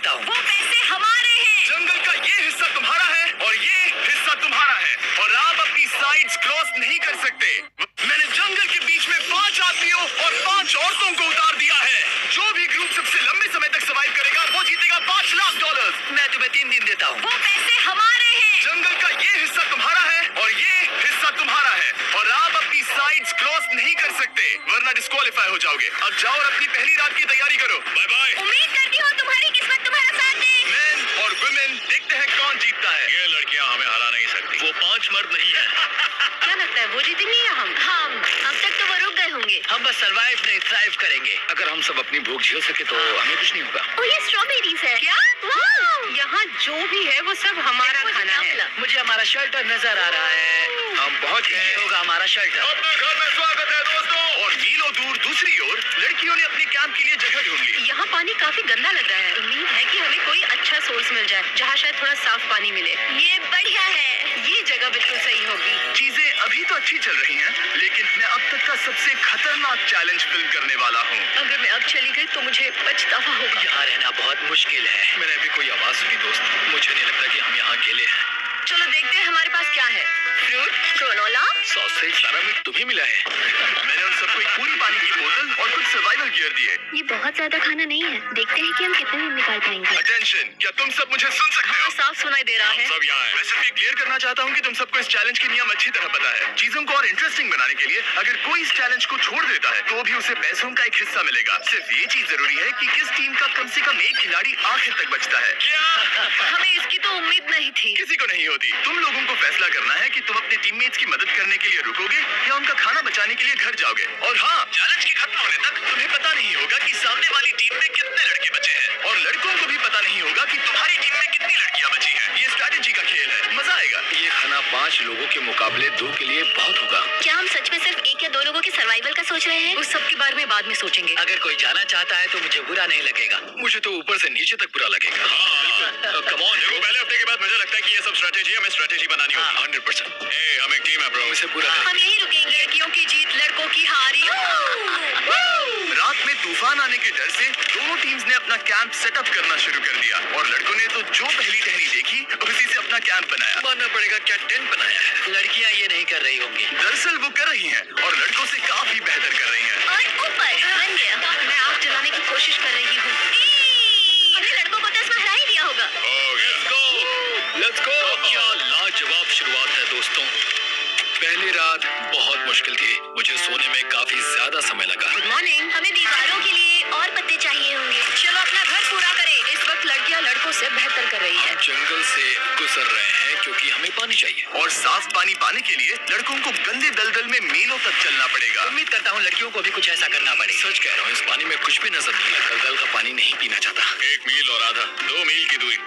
देता हूँ। वो पैसे हमारे हैं। जंगल का ये हिस्सा तुम्हारा है और ये हिस्सा तुम्हारा है और आप अपनी साइड्स क्रॉस नहीं कर सकते। मैंने जंगल के बीच में 5 आदमियों और 5 औरतों को उतार दिया है। जो भी ग्रुप सबसे लंबे समय तक सर्वाइव करेगा वो जीतेगा $5 लाख। मैं तुम्हें 3 दिन देता हूँ। वो पैसे हमारे हैं। जंगल का ये हिस्सा तुम्हारा है और ये हिस्सा तुम्हारा है और आप अपनी साइड्स क्रॉस नहीं कर सकते वरना डिस्क्वालीफाई हो जाओगे। अब जाओ और अपनी पहली रात की तैयारी करो। Bye bye. उम्मीद करती हूँ तुम्हारी किस्मत तुम्हारा साथ दे। मेन और वुमेन देखते हैं कौन जीतता है। ये लड़कियां हमें हरा नहीं सकती। वो 5 मर्द नहीं है। क्या लगता है वो जीतेंगे या हम? अब तक तो वो रुक गए होंगे। हम बस सरवाइव नहीं थ्राइव करेंगे। अगर हम सब अपनी भूख झेल सके तो हमें कुछ नहीं होगा। ओ ये स्ट्रॉबेरीज है। क्या? यहाँ जो भी है वो सब हमारा खाना है। मुझे हमारा शेल्टर नजर आ रहा है। हम पहुँच गए। ये होगा हमारा शेल्टर। अपने घर में स्वागत है दोस्तों। और मीलों दूर दूसरी ओर लड़कियों ने अपने कैंप के लिए जगह ढूंढ ली। यहाँ पानी काफी गंदा लग रहा है। उम्मीद है कि हमें कोई अच्छा सोर्स मिल जाए जहाँ शायद थोड़ा साफ पानी मिले। ये बढ़िया है। ये जगह बिल्कुल सही होगी। चीजें अभी तो अच्छी चल रही हैं, लेकिन मैं अब तक का सबसे खतरनाक चैलेंज फिल्म करने वाला हूँ। अगर मैं अब चली गई तो मुझे पछतावा होगा। यहाँ रहना बहुत मुश्किल है। मैंने अभी कोई आवाज सुनी दोस्त। मुझे नहीं लगता कि हम यहाँ अकेले हैं। चलो देखते हैं हमारे पास क्या है। फ्रूट, ग्रेनोला, सॉसेज, सारा मीट तुम्हें मिला है। मैंने उन सबको एक पूरी पानी की बोतल और कुछ सर्वाइवल गियर दिए। ये बहुत ज्यादा खाना नहीं है। देखते हैं कि हम कितने दिन निकाल पाएंगे। अटेंशन, क्या तुम सब मुझे सुन सकते हो? साफ सुनाई दे रहा है। सब यहाँ है। मैं सिर्फ ये क्लियर करना चाहता हूँ कि तुम सबको इस चैलेंज के नियम अच्छी तरह पता है। चीजों को और इंटरेस्टिंग बनाने के लिए अगर कोई इस चैलेंज को छोड़ देता है तो भी उसे पैसों का एक हिस्सा मिलेगा। सिर्फ ये चीज जरूरी है कि किस टीम का कम से कम एक खिलाड़ी आखिर तक बचता है। क्या? हमें इसकी तो उम्मीद नहीं थी। किसी को नहीं होती। तुम लोगों को फैसला करना है कि तुम अपने टीममेट्स की मदद करने के लिए रुकोगे या उनका खाना बचाने के लिए घर जाओगे। और हाँ, चैलेंज के खत्म होने तक तुम्हें पता नहीं होगा कि सामने वाली टीम में कितने लड़के बचे हैं और लड़कों को भी पता नहीं होगा कि तुम्हारी टीम में कितनी लड़कियां बची हैं। ये स्ट्रैटेजी का खेल है, मजा आएगा। ये खाना 5 लोगों के मुकाबले 2 के लिए बहुत होगा। क्या हम सच में सिर्फ 1 या 2 लोगों के सर्वाइवल का सोच रहे हैं? उस सब के बारे में बाद में सोचेंगे। अगर कोई जाना चाहता है तो मुझे बुरा नहीं लगेगा। मुझे तो ऊपर से नीचे तक बुरा लगेगा। कम ऑन, देखो पहले हफ्ते के बाद मुझे लगता है कि ये सब स्ट्रैटेजी हमें स्ट्रैटेजी बनानी होगी। 100%। ए, हम एक टीम है ब्रो। इसे पूरा हम यही रुकेंगे। लड़कियों की जीत, लड़कों की हार। रात में तूफान आने के डर से दोनों टीम्स ने अपना कैंप सेटअप करना शुरू कर दिया और लड़कों ने तो जो पहली टहनी देखी उसी से अपना कैंप बनाया। मानना पड़ेगा, क्या टेंट बनाया है। लड़कियाँ ये नहीं कर रही होंगी। दरअसल वो कर रही हैं और लड़कों से काफी बेहतर कर रही हैं। और ऊपर बन गया। मैं आग जलाने की कोशिश कर रही हूँ। हमने लड़कों को तो इसमें हरा ही दिया होगा। Let's go. क्या लाजवाब शुरुआत है दोस्तों। पहली रात बहुत मुश्किल थी। मुझे सोने में काफी ज्यादा समय लगा। Good morning. हमें दीवारों के लिए और पत्ते चाहिए होंगे। चलो अपना घर पूरा करें। इस वक्त लड़कियां लड़कों से बेहतर कर रही हैं। जंगल से गुजर रहे हैं क्योंकि हमें पानी चाहिए और साफ पानी पाने के लिए लड़कों को गंदे दलदल में मीलों तक चलना पड़ेगा। उम्मीद करता हूँ लड़कियों को भी कुछ ऐसा करना पड़े। सच कह रहा हूँ, इस पानी में कुछ भी नजर नहीं है। दलदल का पानी नहीं पीना चाहता। 1 मील और आधा, 2 मील की दूरी।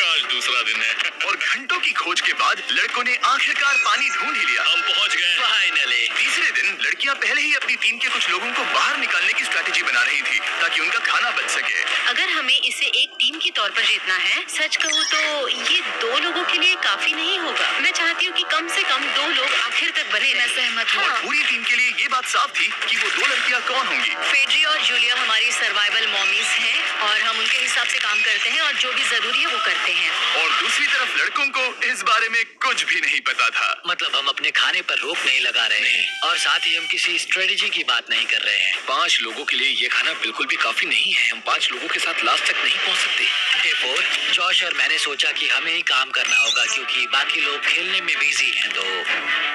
आज दूसरा दिन है और घंटों की खोज के बाद लड़कों ने आखिरकार पानी ढूंढ ही लिया। हम पहुंच गए फाइनली। तीसरे दिन लड़कियां पहले ही अपनी टीम के कुछ लोगों को बाहर निकालने की स्ट्रैटेजी बना रही थी ताकि उनका खाना बच सके। अगर हमें इसे एक टीम के तौर पर जीतना है, सच कहूँ तो ये 2 लोगों के लिए काफी नहीं होगा। मैं चाहती हूँ कि कम से कम 2 लोग आखिर तक बने। मैं सहमत हूँ। और पूरी टीम के लिए ये बात साफ थी कि वो 2 लड़कियां कौन होंगी। फेड्री और जूलिया हमारी सर्वाइवल मॉमीज हैं और हम उनके हिसाब से काम करते हैं और जो भी जरूरी है वो करते हैं। और दूसरी तरफ लड़कों को इस बारे में कुछ भी नहीं पता था। मतलब हम अपने खाने पर रोक नहीं लगा रहे हैं और साथ ही हम किसी स्ट्रेटेजी की बात नहीं कर रहे हैं। 5 लोगों के लिए ये खाना बिल्कुल भी काफी नहीं है। हम 5 लोगों के साथ लास्ट तक नहीं पहुंच सकते। डे 4, जॉश और मैंने सोचा कि हमें ही काम करना होगा क्योंकि बाकी लोग खेलने में बिजी हैं। तो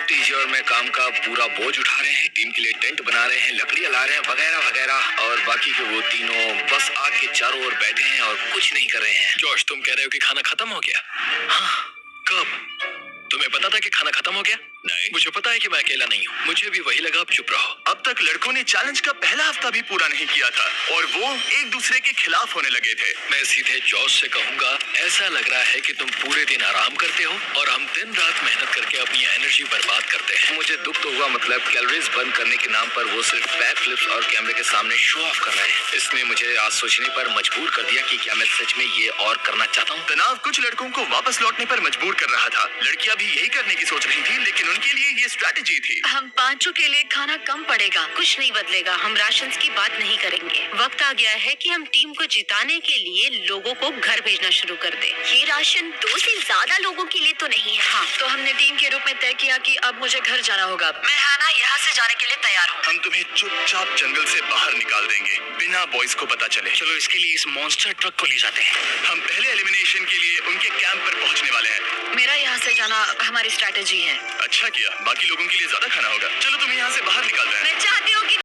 टीजे और मैं काम का पूरा बोझ उठा रहे हैं, टीम के लिए टेंट बना रहे हैं, लकड़ियां ला रहे हैं वगैरह वगैरह, और बाकी के वो तीनों बस आग के चारों ओर बैठे हैं और कुछ नहीं कर रहे हैं। जॉश, तुम कह रहे हो कि खाना खत्म हो गया? हाँ, कब? तुम्हें पता था कि खाना खत्म हो गया? नहीं, मुझे पता है कि मैं अकेला नहीं हूँ। मुझे भी वही लगा। अब चुप रहो। अब तक लड़कों ने चैलेंज का पहला हफ्ता भी पूरा नहीं किया था और वो एक दूसरे के खिलाफ होने लगे थे। मैं सीधे जॉश से कहूंगा, ऐसा लग रहा है कि तुम पूरे दिन आराम करते हो और हम दिन रात मेहनत करके अपनी एनर्जी बर्बाद करते हैं। मुझे दुख तो हुआ, मतलब कैलोरीज बर्न करने के नाम पर वो सिर्फ बैक फ्लिप्स और कैमरे के सामने शो ऑफ कर रहे हैं। इसने मुझे आज सोचने पर मजबूर कर दिया कि क्या मैं सच में ये और करना चाहता हूँ। तनाव कुछ लड़कों को वापस लौटने पर मजबूर कर रहा था। लड़कियां भी यही करने की सोच रही थी, लेकिन उनके लिए ये स्ट्रैटेजी थी। हम पांचों के लिए खाना कम पड़ेगा। कुछ नहीं बदलेगा, हम राशन की बात नहीं करेंगे। वक्त आ गया है कि हम टीम को जिताने के लिए लोगों को घर भेजना शुरू कर दे। ये राशन 2 से ज्यादा लोगों के लिए तो नहीं है। हाँ, तो हमने टीम के रूप में तय किया कि अब मुझे घर जाना होगा। मैं हैना यहाँ से जाने के लिए तैयार हूँ। हम तुम्हें चुपचाप जंगल से बाहर निकाल देंगे बिना बॉयज को पता चले। चलो इसके लिए इस मॉन्स्टर ट्रक को ले जाते हैं। हम पहले एलिमिनेशन के लिए उनके कैंप पर पहुंचने वाले हैं। मेरा यहाँ से जाना हमारी स्ट्रैटेजी है। अच्छा किया, बाकी लोगों के लिए ज्यादा खाना होगा। चलो तुम्हें यहाँ से बाहर निकालते हैं। मैं चाहती हूँ कि